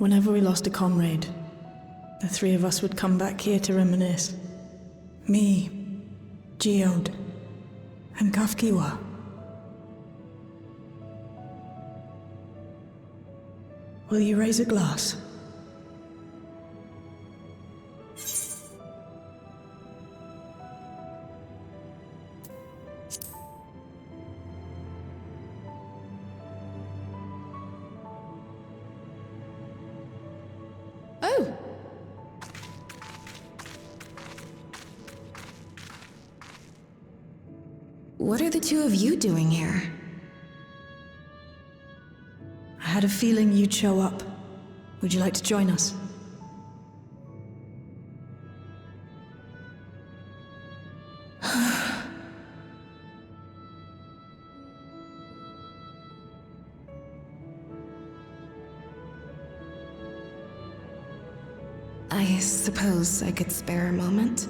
Whenever we lost a comrade, the three of us would come back here to reminisce. Me, Geode, and Kafkiwa. Will you raise a glass? Oh! What are the two of you doing here? I had a feeling you'd show up. Would you like to join us? I suppose I could spare a moment.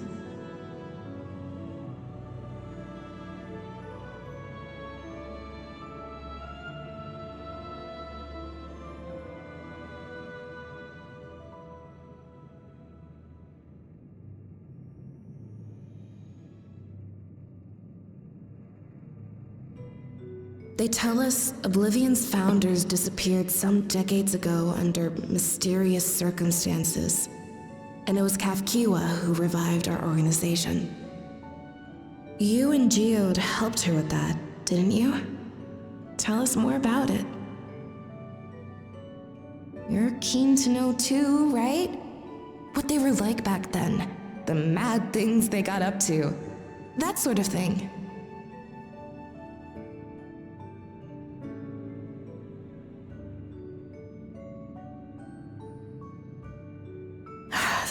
They tell us Oblivion's founders disappeared some decades ago under mysterious circumstances, and it was Kafkiwa who revived our organization. You and Geode helped her with that, didn't you? Tell us more about it. You're keen to know too, right? What they were like back then, the mad things they got up to, that sort of thing.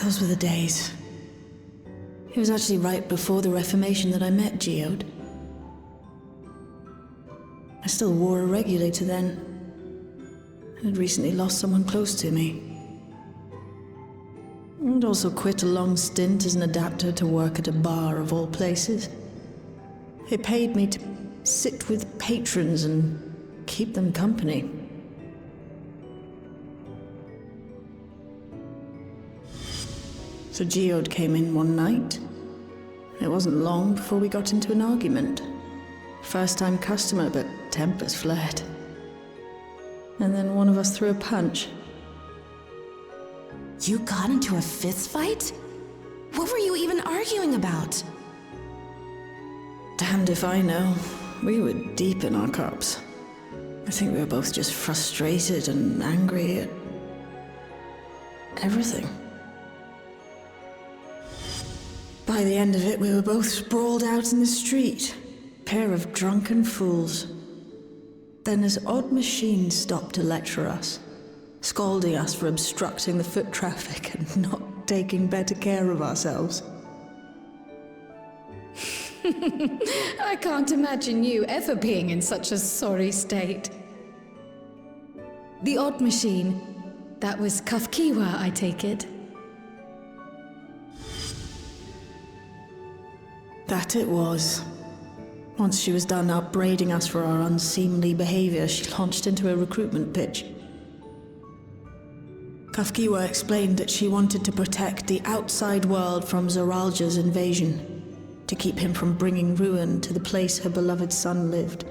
Those were the days. It was actually right before the Reformation that I met Geode. I still wore a regulator then, and had recently lost someone close to me. And also quit a long stint as an adapter to work at a bar of all places. It paid me to sit with patrons and keep them company. So Geode came in one night. It wasn't long before we got into an argument. First-time customer, but tempers flared. And then one of us threw a punch. You got into a fist fight? What were you even arguing about? Damned if I know. We were deep in our cups. I think we were both just frustrated and angry at everything. By the end of it, we were both sprawled out in the street, a pair of drunken fools. Then this odd machine stopped to lecture us, scolding us for obstructing the foot traffic and not taking better care of ourselves. I can't imagine you ever being in such a sorry state. The odd machine, that was Kafkiwa, I take it. That it was. Once she was done upbraiding us for our unseemly behavior, she launched into a recruitment pitch. Kafkiwa explained that she wanted to protect the outside world from Zoralja's invasion, to keep him from bringing ruin to the place her beloved son lived.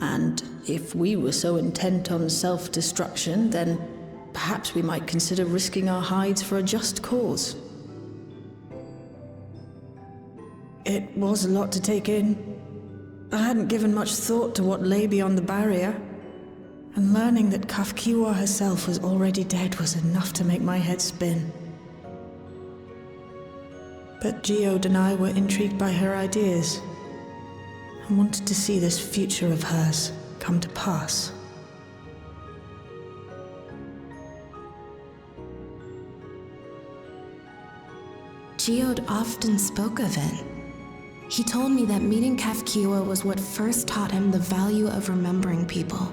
And if we were so intent on self-destruction, then perhaps we might consider risking our hides for a just cause. It was a lot to take in. I hadn't given much thought to what lay beyond the barrier, and learning that Kafkiwa herself was already dead was enough to make my head spin. But Geode and I were intrigued by her ideas, and wanted to see this future of hers come to pass. Geode often spoke of it. He told me that meeting Kafkiwa was what first taught him the value of remembering people.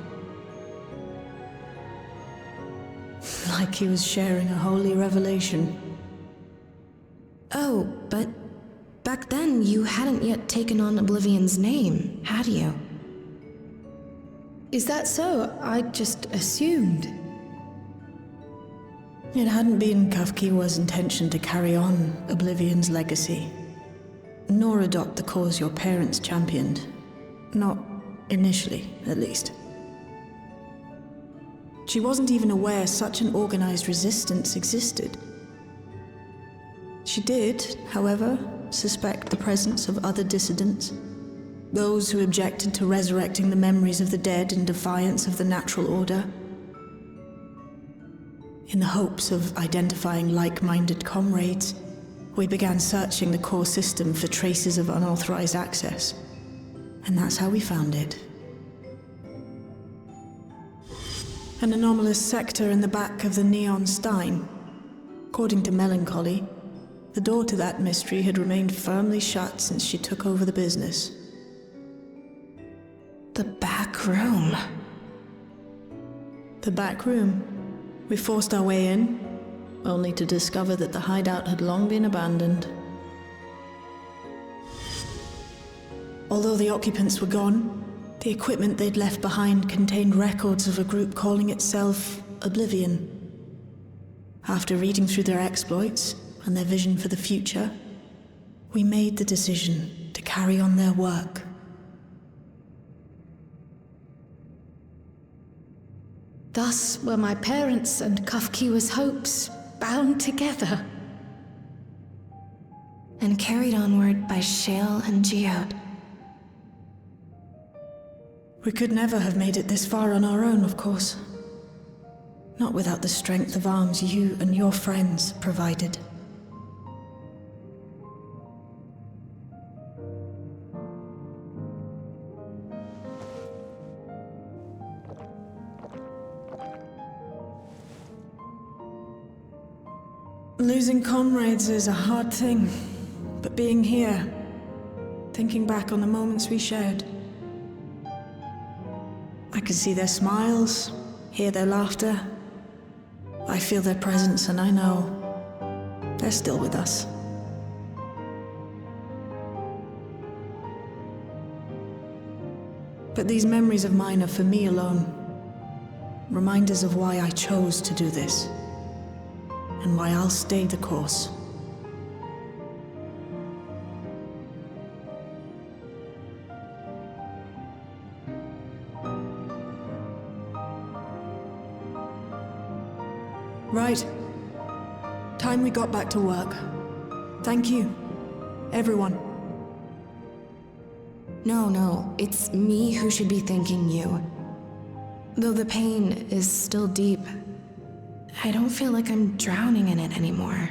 Like he was sharing a holy revelation. Oh, but back then you hadn't yet taken on Oblivion's name, had you? Is that so? I just assumed. It hadn't been Kafkiwa's intention to carry on Oblivion's legacy, nor adopt the cause your parents championed. Not initially, at least. She wasn't even aware such an organized resistance existed. She did, however, suspect the presence of other dissidents, those who objected to resurrecting the memories of the dead in defiance of the natural order. In the hopes of identifying like-minded comrades, we began searching the core system for traces of unauthorized access. And that's how we found it. An anomalous sector in the back of the Neon Stein. According to Melancholy, the door to that mystery had remained firmly shut since she took over the business. The back room. The back room. We forced our way in, only to discover that the hideout had long been abandoned. Although the occupants were gone, the equipment they'd left behind contained records of a group calling itself Oblivion. After reading through their exploits and their vision for the future, we made the decision to carry on their work. Thus were my parents' and Kafkiwa's hopes bound together. And carried onward by Shale and Geode. We could never have made it this far on our own, of course. Not without the strength of arms you and your friends provided. Losing comrades is a hard thing, but being here, thinking back on the moments we shared, I can see their smiles, hear their laughter. I feel their presence, and I know they're still with us. But these memories of mine are for me alone. Reminders of why I chose to do this, and why I'll stay the course. Right. Time we got back to work. Thank you, everyone. No, it's me who should be thanking you. Though the pain is still deep, I don't feel like I'm drowning in it anymore.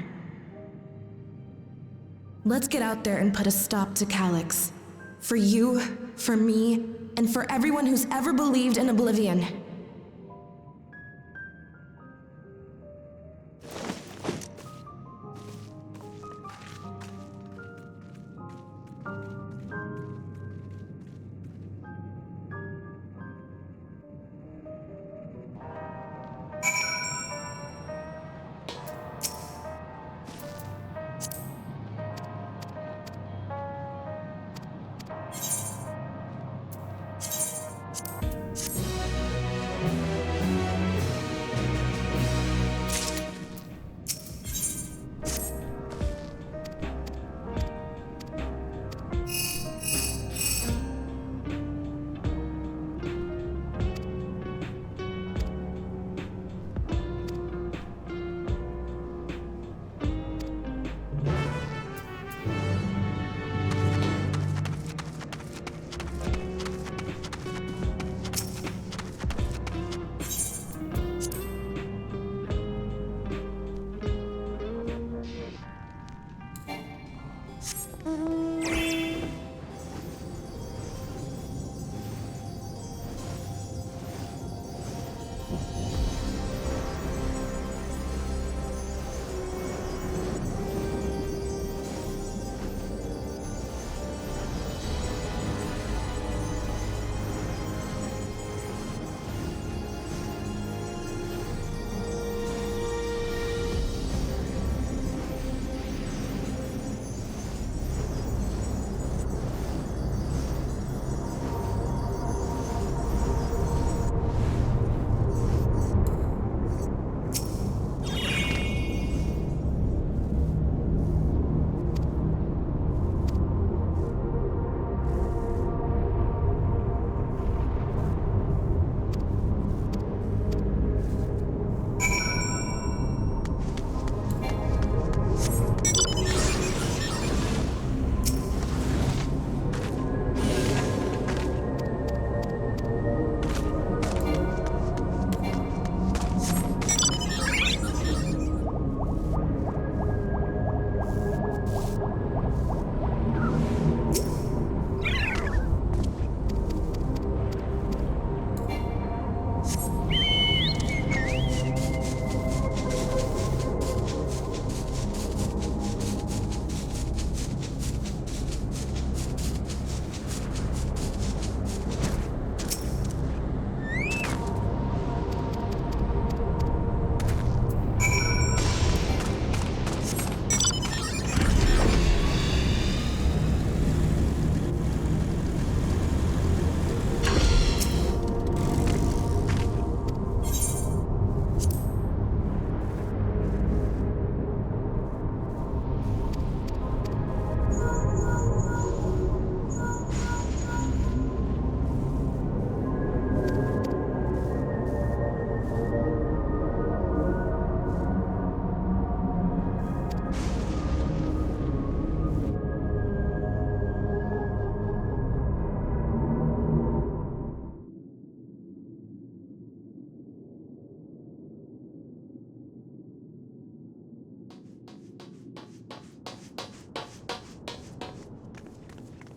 Let's get out there and put a stop to Calyx. For you, for me, and for everyone who's ever believed in Oblivion.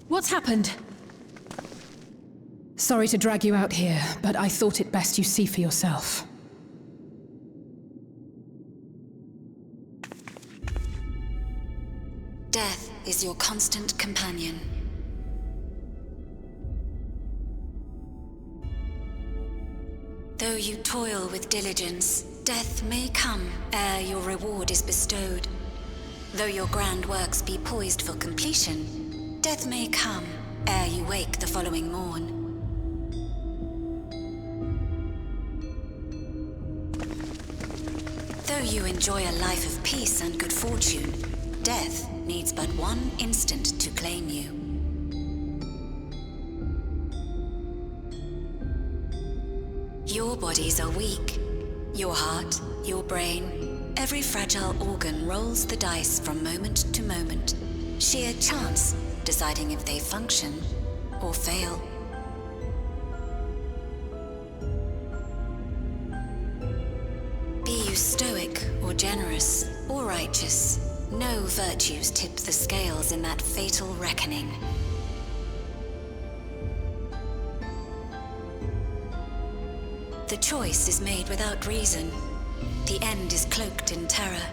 What's happened? Sorry to drag you out here, but I thought it best you see for yourself. Death is your constant companion. Though you toil with diligence, death may come ere your reward is bestowed. Though your grand works be poised for completion, death may come ere you wake the following morn. Though you enjoy a life of peace and good fortune, death needs but one instant to claim you. Your bodies are weak. Your heart, your brain, every fragile organ rolls the dice from moment to moment. Sheer chance deciding if they function or fail. Be you stoic or generous or righteous, no virtues tip the scales in that fatal reckoning. The choice is made without reason. The end is cloaked in terror.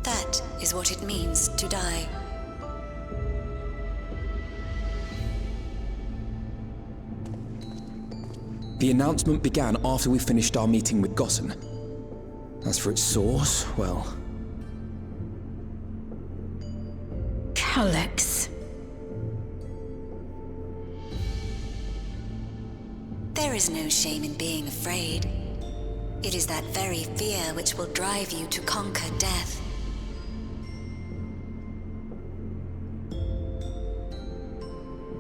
That is what it means to die. The announcement began after we finished our meeting with Gossen. As for its source, well... Alex. There is no shame in being afraid. It is that very fear which will drive you to conquer death.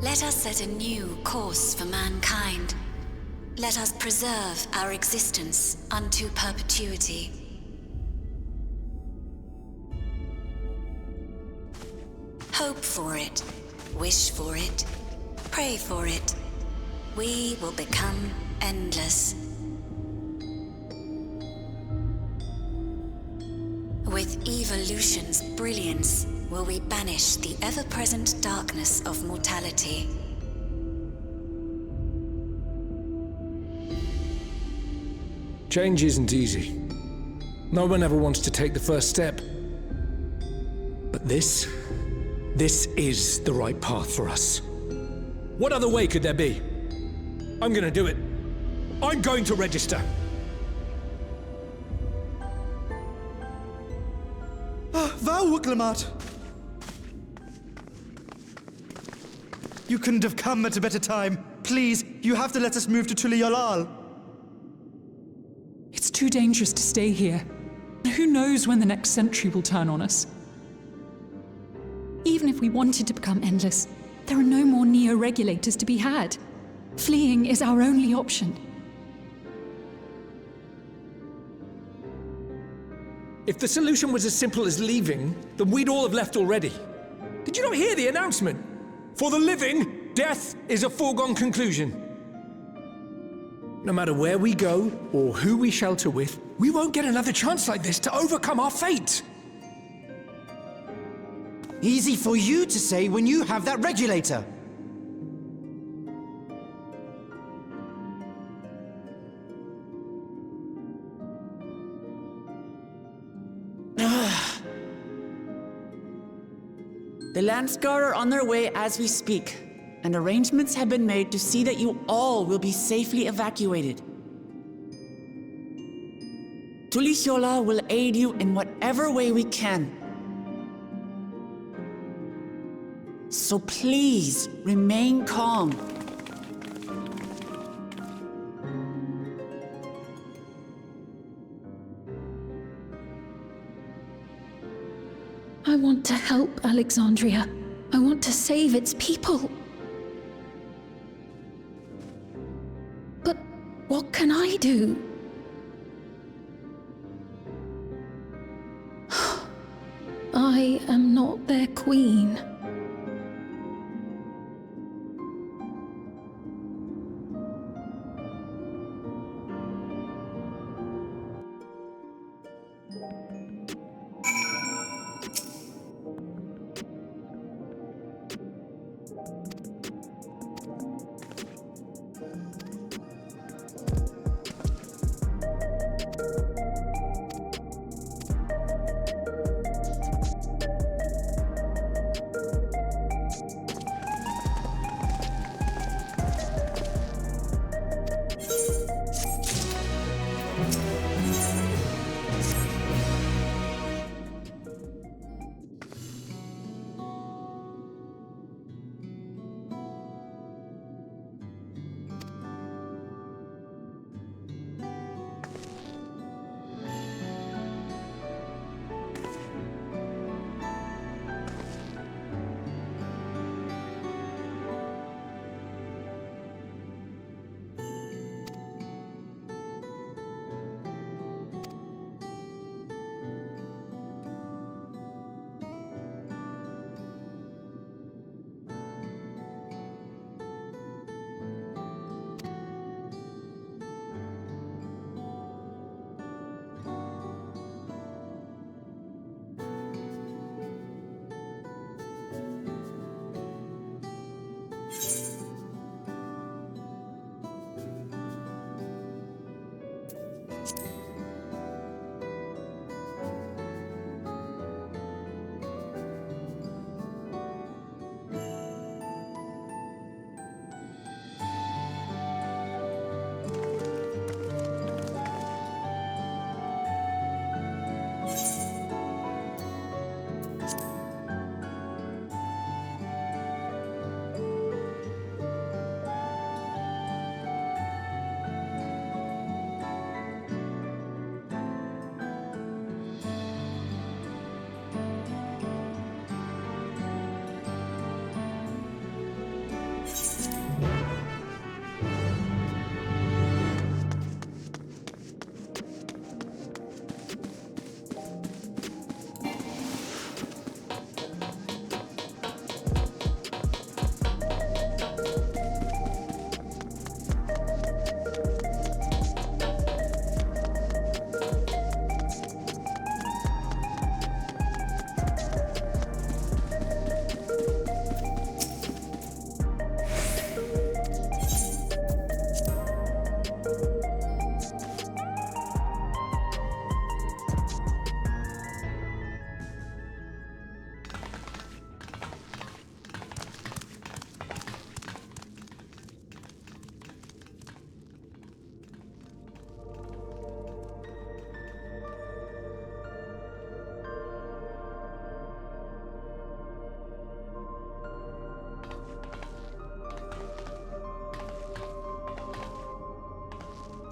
Let us set a new course for mankind. Let us preserve our existence unto perpetuity. Hope for it, wish for it, pray for it. We will become endless. With evolution's brilliance, will we banish the ever-present darkness of mortality. Change isn't easy. No one ever wants to take the first step. But this is the right path for us. What other way could there be? I'm gonna do it. I'm going to register. Wow, Glamat! You couldn't have come at a better time. Please, you have to let us move to Tuliolal. It's too dangerous to stay here. Who knows when the next century will turn on us? Even if we wanted to become endless, there are no more neo-regulators to be had. Fleeing is our only option. If the solution was as simple as leaving, then we'd all have left already. Did you not hear the announcement? For the living, death is a foregone conclusion. No matter where we go, or who we shelter with, we won't get another chance like this to overcome our fate. Easy for you to say when you have that regulator. The Landsguard are on their way as we speak, and arrangements have been made to see that you all will be safely evacuated. Tulishola will aid you in whatever way we can. So please, remain calm. I want to help Alexandria. I want to save its people. But what can I do? I am not their queen.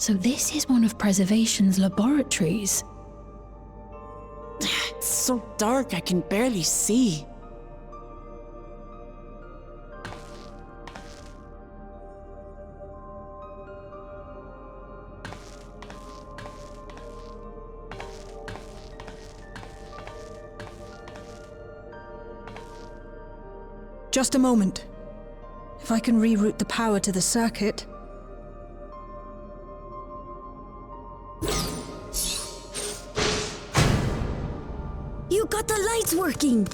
So this is one of Preservation's laboratories. It's so dark I can barely see. Just a moment. If I can reroute the power to the circuit... You got the lights working!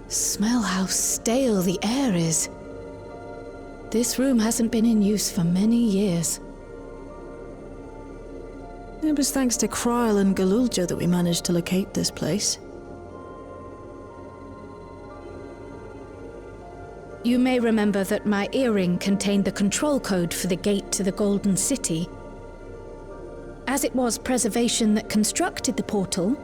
Smell how stale the air is. This room hasn't been in use for many years. It was thanks to Kryl and Galulja that we managed to locate this place. You may remember that my earring contained the control code for the gate to the Golden City. As it was Preservation that constructed the portal,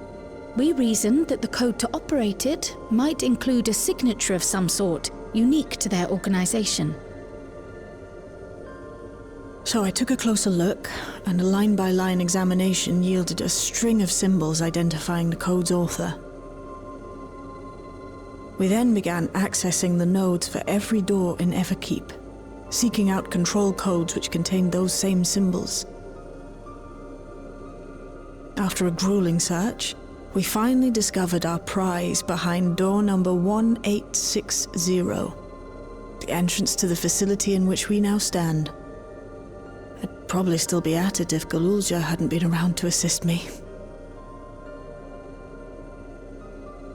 we reasoned that the code to operate it might include a signature of some sort, unique to their organization. So I took a closer look, and a line-by-line examination yielded a string of symbols identifying the code's author. We then began accessing the nodes for every door in Everkeep, seeking out control codes which contained those same symbols. After a grueling search, we finally discovered our prize behind door number 1860, the entrance to the facility in which we now stand. I'd probably still be at it if Galulja hadn't been around to assist me.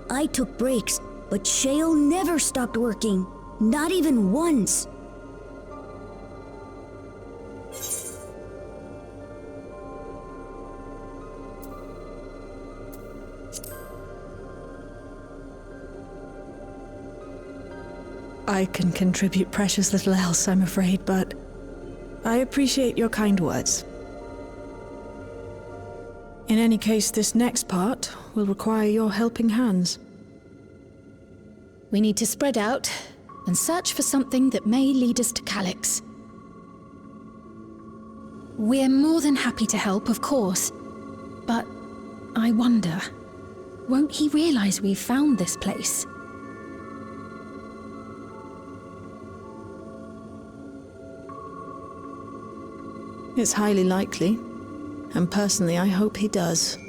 I took breaks, but Shale never stopped working. Not even once. I can contribute precious little else, I'm afraid, but I appreciate your kind words. In any case, this next part will require your helping hands. We need to spread out and search for something that may lead us to Calyx. We're more than happy to help, of course. But I wonder, won't he realize we've found this place? It's highly likely, and personally I hope he does.